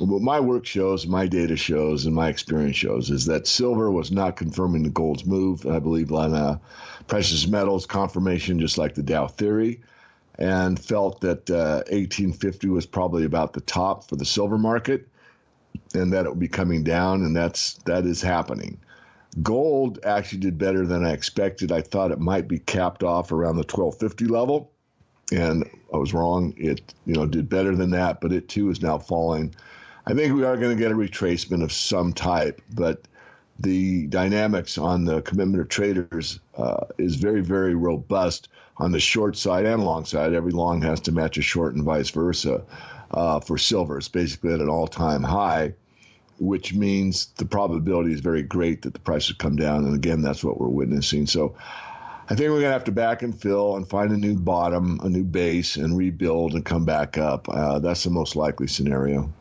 what my work shows, my data shows, and my experience shows is that silver was not confirming the gold's move. I believe on precious metals confirmation, just like the Dow theory, and felt that 1850 was probably about the top for the silver market, and that it would be coming down, and that is happening. Gold actually did better than I expected. I thought it might be capped off around the 1250 level, and I was wrong. It did better than that, but it too is now falling. I think we are going to get a retracement of some type, but the dynamics on the commitment of traders is very, very robust on the short side and long side. Every long has to match a short and vice versa. For silver, it's basically at an all-time high, which means the probability is very great that the price will come down. And again, that's what we're witnessing. So I think we're going to have to back and fill and find a new bottom, a new base, and rebuild and come back up. That's the most likely scenario.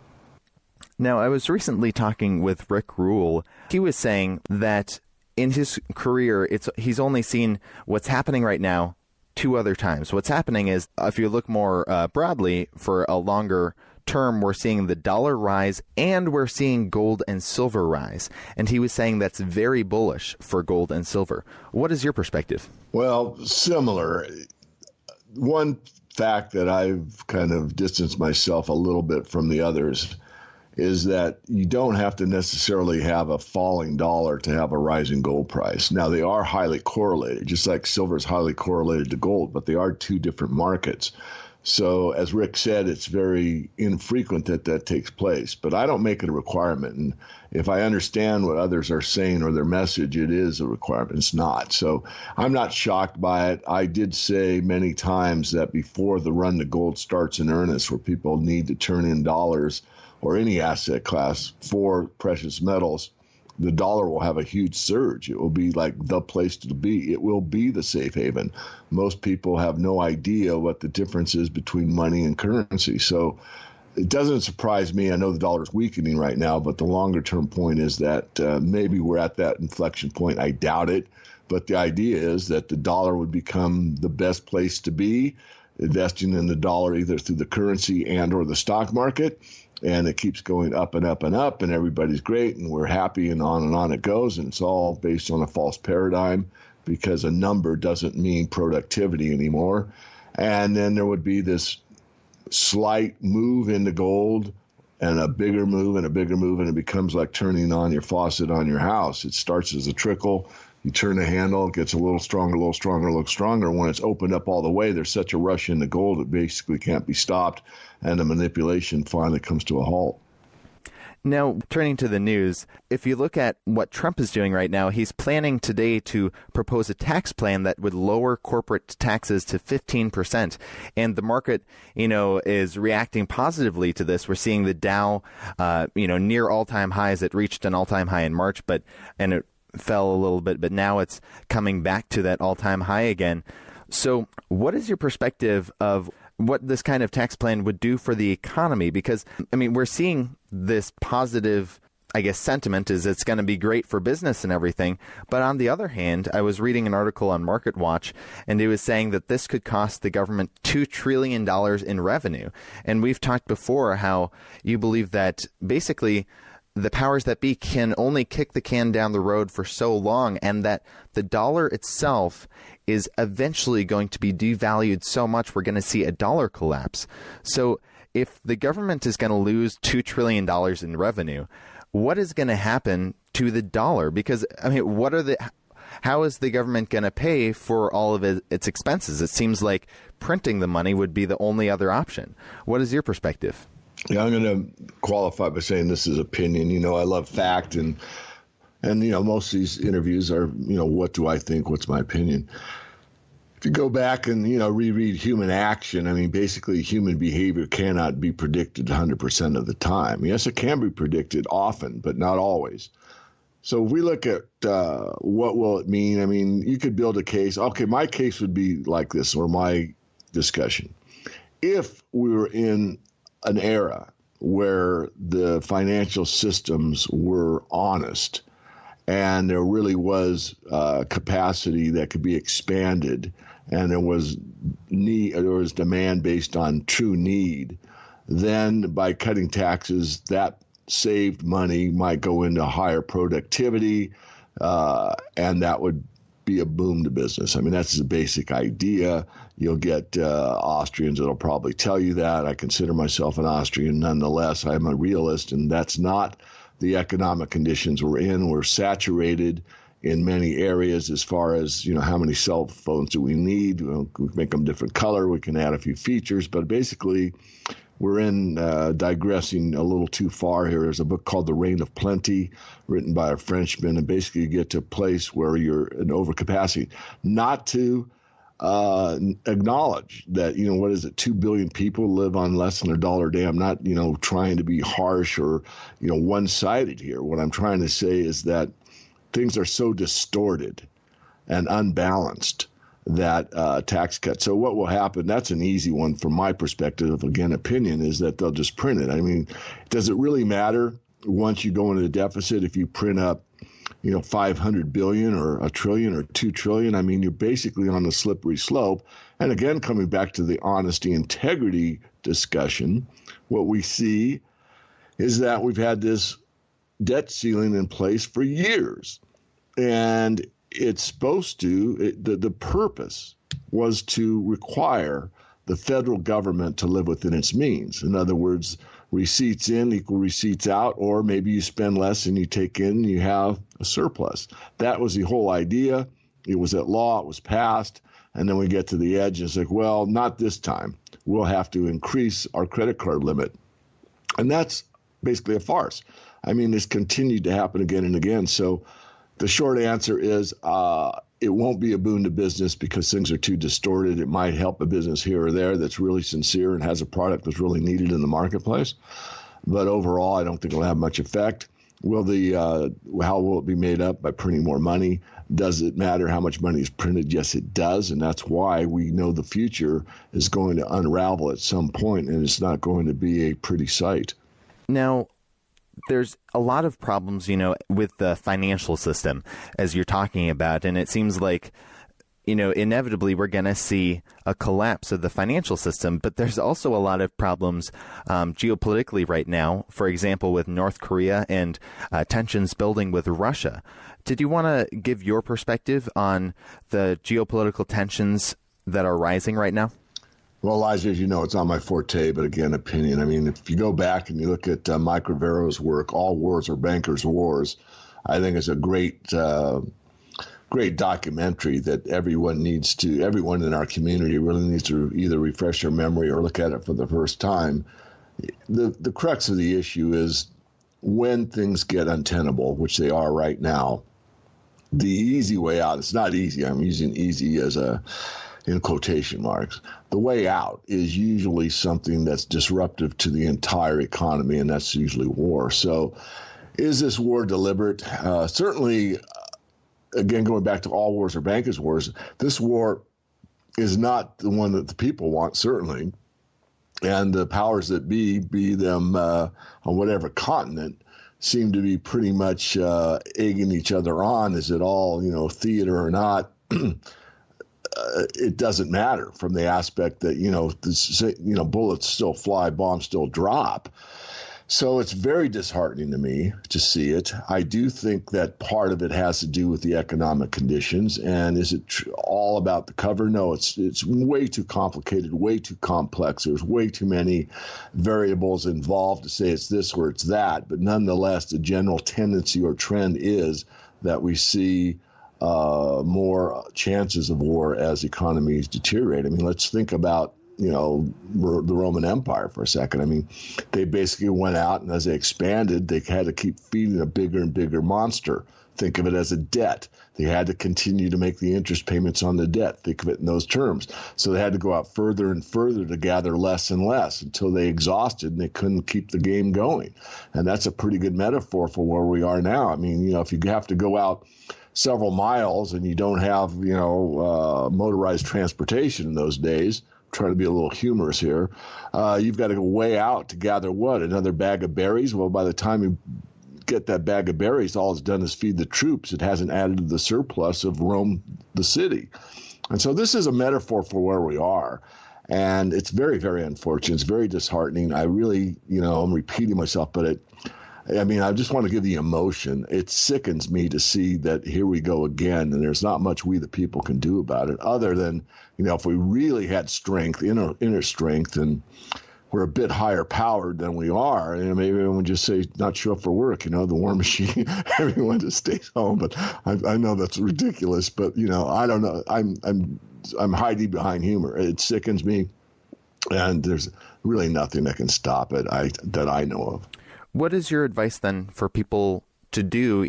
Now, I was recently talking with Rick Rule. He was saying that in his career, he's only seen what's happening right now 2 other times. What's happening is, if you look more broadly for a longer term, we're seeing the dollar rise and we're seeing gold and silver rise. And he was saying that's very bullish for gold and silver. What is your perspective? Well, similar. One fact that I've kind of distanced myself a little bit from the others is that you don't have to necessarily have a falling dollar to have a rising gold price. Now, they are highly correlated, just like silver is highly correlated to gold, but they are 2 different markets. So as Rick said, it's very infrequent that takes place, but I don't make it a requirement. And if I understand what others are saying or their message, it is a requirement. It's not. So I'm not shocked by it. I did say many times that before the run to gold starts in earnest, where people need to turn in dollars or any asset class for precious metals, the dollar will have a huge surge. It will be like the place to be. It will be the safe haven. Most people have no idea what the difference is between money and currency. So it doesn't surprise me. I know the dollar is weakening right now, but the longer term point is that maybe we're at that inflection point. I doubt it. But the idea is that the dollar would become the best place to be, investing in the dollar either through the currency and or the stock market. And it keeps going up and up and up, and everybody's great, and we're happy, and on it goes. And it's all based on a false paradigm, because a number doesn't mean productivity anymore. And then there would be this slight move into gold and a bigger move and a bigger move, and it becomes like turning on your faucet on your house. It starts as a trickle. You turn the handle, it gets a little stronger, a little stronger, a little stronger. When it's opened up all the way, there's such a rush into gold, it basically can't be stopped, and the manipulation finally comes to a halt. Now, turning to the news, if you look at what Trump is doing right now, he's planning today to propose a tax plan that would lower corporate taxes to 15%. And the market, is reacting positively to this. We're seeing the Dow, near all-time highs. It reached an all-time high in March, and it fell a little bit, but now it's coming back to that all-time high again. So what is your perspective of what this kind of tax plan would do for the economy? Because, we're seeing this positive, sentiment is it's going to be great for business and everything. But on the other hand, I was reading an article on MarketWatch, and it was saying that this could cost the government $2 trillion in revenue. And we've talked before how you believe that basically the powers that be can only kick the can down the road for so long, and that the dollar itself is eventually going to be devalued so much we're going to see a dollar collapse. So if the government is going to lose $2 trillion in revenue, what is going to happen to the dollar? Because, how is the government going to pay for all of its expenses? It seems like printing the money would be the only other option. What is your perspective? Yeah, I'm going to qualify by saying this is opinion. I love fact, and most of these interviews are, what do I think? What's my opinion? If you go back and, reread human action, basically human behavior cannot be predicted 100% of the time. Yes, it can be predicted often, but not always. So if we look at what will it mean, you could build a case. Okay, my case would be like this, or my discussion. If we were in an era where the financial systems were honest and there really was capacity that could be expanded, and there was demand based on true need, then by cutting taxes, that saved money might go into higher productivity, and that would be a boom to business. I mean, that's the basic idea. You'll get Austrians that'll probably tell you that. I consider myself an Austrian. Nonetheless, I'm a realist, and that's not the economic conditions we're in. We're saturated in many areas as far as, how many cell phones do we need? We can make them different color. We can add a few features, but basically we're in digressing a little too far here. There's a book called The Reign of Plenty, written by a Frenchman, and basically you get to a place where you're in overcapacity. Not to acknowledge that, 2 billion people live on less than $1 a day. I'm not, trying to be harsh or, one-sided here. What I'm trying to say is that things are so distorted and unbalanced that tax cuts. So what will happen, that's an easy one from my perspective, again, opinion, is that they'll just print it. I mean, does it really matter once you go into the deficit if you print up, 500 billion or a trillion or 2 trillion? I mean, you're basically on the slippery slope. And again, coming back to the honesty, integrity discussion, what we see is that we've had this debt ceiling in place for years. And it's supposed to, the purpose was to require the federal government to live within its means. In other words, receipts in equal receipts out, or maybe you spend less and you take in and you have a surplus. That was the whole idea. It was at law, it was passed, and then we get to the edge and it's like, well, not this time. We'll have to increase our credit card limit. And that's basically a farce. I mean, this continued to happen again and again. So the short answer is it won't be a boon to business because things are too distorted. It might help a business here or there that's really sincere and has a product that's really needed in the marketplace. But overall, I don't think it'll have much effect. How will it be made up? By printing more money? Does it matter how much money is printed? Yes, it does. And that's why we know the future is going to unravel at some point, and it's not going to be a pretty sight. Now, there's a lot of problems, with the financial system, as you're talking about. And it seems like, inevitably we're going to see a collapse of the financial system. But there's also a lot of problems geopolitically right now, for example, with North Korea and tensions building with Russia. Did you want to give your perspective on the geopolitical tensions that are rising right now? Well, Elijah, as you know, it's not my forte, but again, opinion. I mean, if you go back and you look at Mike Rivero's work, All Wars Are Bankers' Wars, I think it's a great documentary that everyone in our community really needs to either refresh their memory or look at it for the first time. The crux of the issue is when things get untenable, which they are right now, the easy way out, it's not easy. I'm using easy as in quotation marks. The way out is usually something that's disruptive to the entire economy, and that's usually war. So is this war deliberate? Certainly, again, going back to All Wars Are Bankers' Wars, this war is not the one that the people want, certainly. And the powers that be them on whatever continent, seem to be pretty much egging each other on. Is it all, theater or not? It doesn't matter from the aspect that, bullets still fly, bombs still drop. So it's very disheartening to me to see it. I do think that part of it has to do with the economic conditions. And is it all about the cover? No, it's way too complicated, way too complex. There's way too many variables involved to say it's this or it's that. But nonetheless, the general tendency or trend is that we see more chances of war as economies deteriorate. I mean, let's think about the Roman Empire for a second. I mean, they basically went out, and as they expanded, they had to keep feeding a bigger and bigger monster. Think of it as a debt. They had to continue to make the interest payments on the debt. Think of it in those terms. So they had to go out further and further to gather less and less until they exhausted and they couldn't keep the game going. And that's a pretty good metaphor for where we are now. I mean, if you have to go out several miles and you don't have, motorized transportation in those days, trying to be a little humorous here, you've got to go way out to gather what? Another bag of berries? Well, by the time you get that bag of berries, all it's done is feed the troops. It hasn't added to the surplus of Rome, the city. And so this is a metaphor for where we are. And it's very, very unfortunate. It's very disheartening. I really, I'm repeating myself, but I just want to give the emotion. It sickens me to see that here we go again, and there's not much we the people can do about it other than, if we really had strength, inner strength, and we're a bit higher powered than we are, maybe everyone just say not show up for work, the war machine, everyone just stays home. But I know that's ridiculous, but I don't know. I'm hiding behind humor. It sickens me, and there's really nothing that can stop it that I know of. What is your advice then for people to do,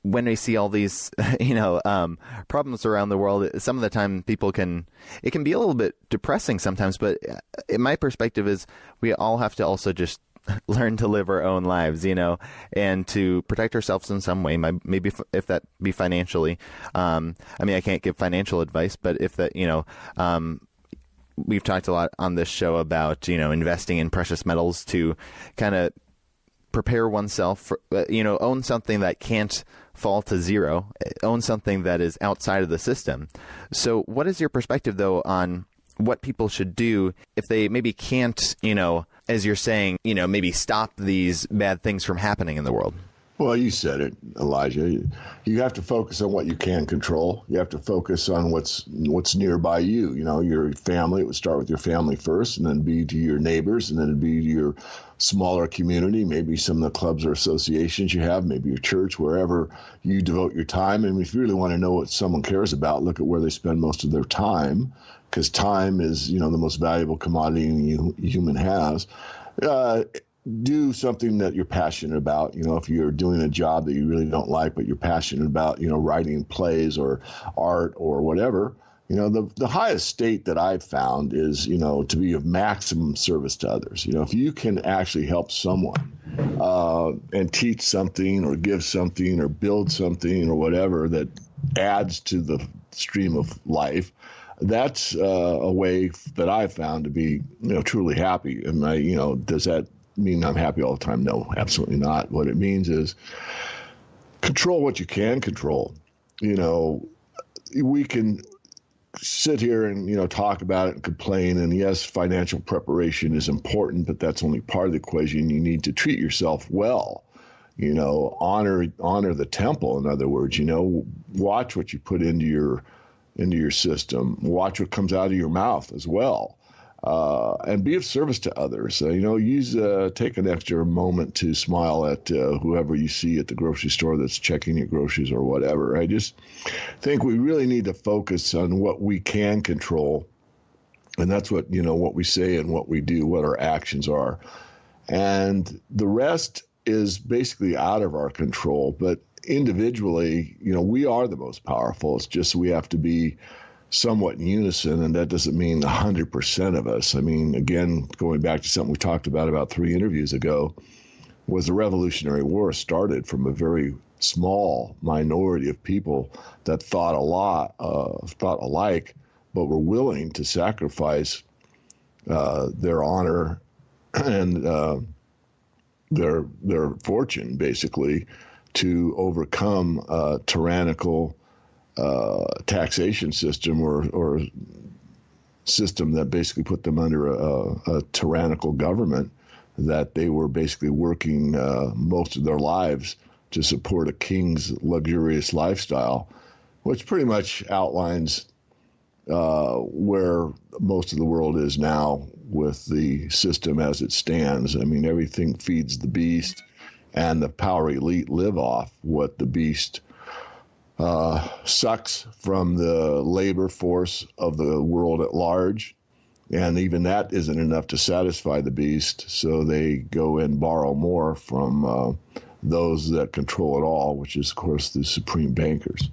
when they see all these, problems around the world? Some of the time it can be a little bit depressing sometimes, but in my perspective is we all have to also just learn to live our own lives, and to protect ourselves in some way, maybe if that be financially. I can't give financial advice, but if that, we've talked a lot on this show about, investing in precious metals to kind of prepare oneself for, own something that can't fall to zero, own something that is outside of the system. So what is your perspective, though, on what people should do if they maybe can't, as you're saying, maybe stop these bad things from happening in the world? Well, you said it, Elijah. You have to focus on what you can control. You have to focus on what's nearby you. Your family. It would start with your family first, and then be to your neighbors, and then it'd be to your smaller community, maybe some of the clubs or associations you have, maybe your church, wherever you devote your time. And if you really want to know what someone cares about, look at where they spend most of their time, because time is, the most valuable commodity a human has. Do something that you're passionate about. If you're doing a job that you really don't like, but you're passionate about, writing plays or art or whatever, the highest state that I've found is, to be of maximum service to others. If you can actually help someone and teach something or give something or build something or whatever that adds to the stream of life, that's a way that I've found to be, truly happy. And does that mean I'm happy all the time? No, absolutely not. What it means is control what you can control. We can sit here and, talk about it and complain. And yes, financial preparation is important, but that's only part of the equation. You need to treat yourself well, honor the temple. In other words, watch what you put into your system, watch what comes out of your mouth as well. And be of service to others. Take an extra moment to smile at whoever you see at the grocery store that's checking your groceries or whatever. I just think we really need to focus on what we can control, and that's what we say and what we do, what our actions are, and the rest is basically out of our control. But individually, we are the most powerful. It's just we have to be somewhat in unison, and that doesn't mean 100% of us. Again, going back to something we talked about 3 interviews ago, was the Revolutionary War started from a very small minority of people that thought alike, but were willing to sacrifice their honor and their fortune, basically, to overcome a tyrannical taxation system or system that basically put them under a tyrannical government that they were basically working most of their lives to support a king's luxurious lifestyle, which pretty much outlines where most of the world is now with the system as it stands. Everything feeds the beast, and the power elite live off what the beast sucks from the labor force of the world at large. And even that isn't enough to satisfy the beast, so they go and borrow more from those that control it all, which is, of course, the supreme bankers.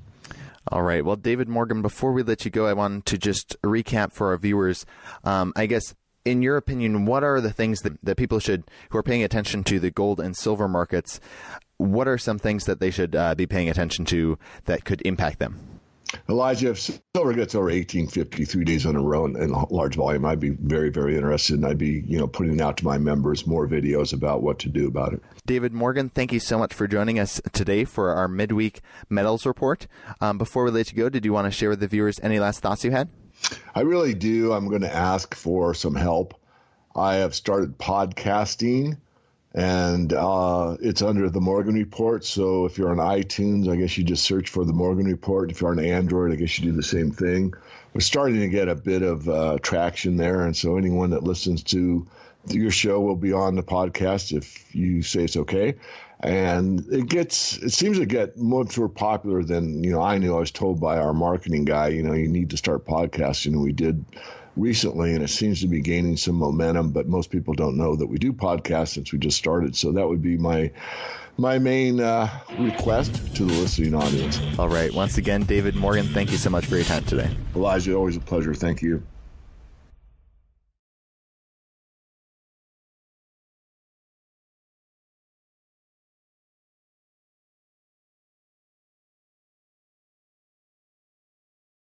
All right. Well, David Morgan, before we let you go, I wanted to just recap for our viewers. I guess, in your opinion, what are the things that people who are paying attention to the gold and silver markets, what are some things that they should be paying attention to that could impact them? Elijah, if silver gets over 1850 3 days in a row in large volume, I'd be very, very interested, and I'd be, putting out to my members more videos about what to do about it. David Morgan, thank you so much for joining us today for our midweek metals report. Before we let you go, did you want to share with the viewers any last thoughts you had? I really do. I'm going to ask for some help. I have started podcasting, and it's under the Morgan Report. So if you're on iTunes, I guess you just search for the Morgan Report. If you're on Android, I guess you do the same thing. We're starting to get a bit of traction there, and so anyone that listens to your show will be on the podcast if you say it's okay. And it seems to get much more popular than, I knew. I was told by our marketing guy, you need to start podcasting, and we did recently, and it seems to be gaining some momentum, but most people don't know that we do podcasts since we just started. So that would be my main request to the listening audience. All right. Once again, David Morgan, thank you so much for your time today. Elijah, always a pleasure. Thank you.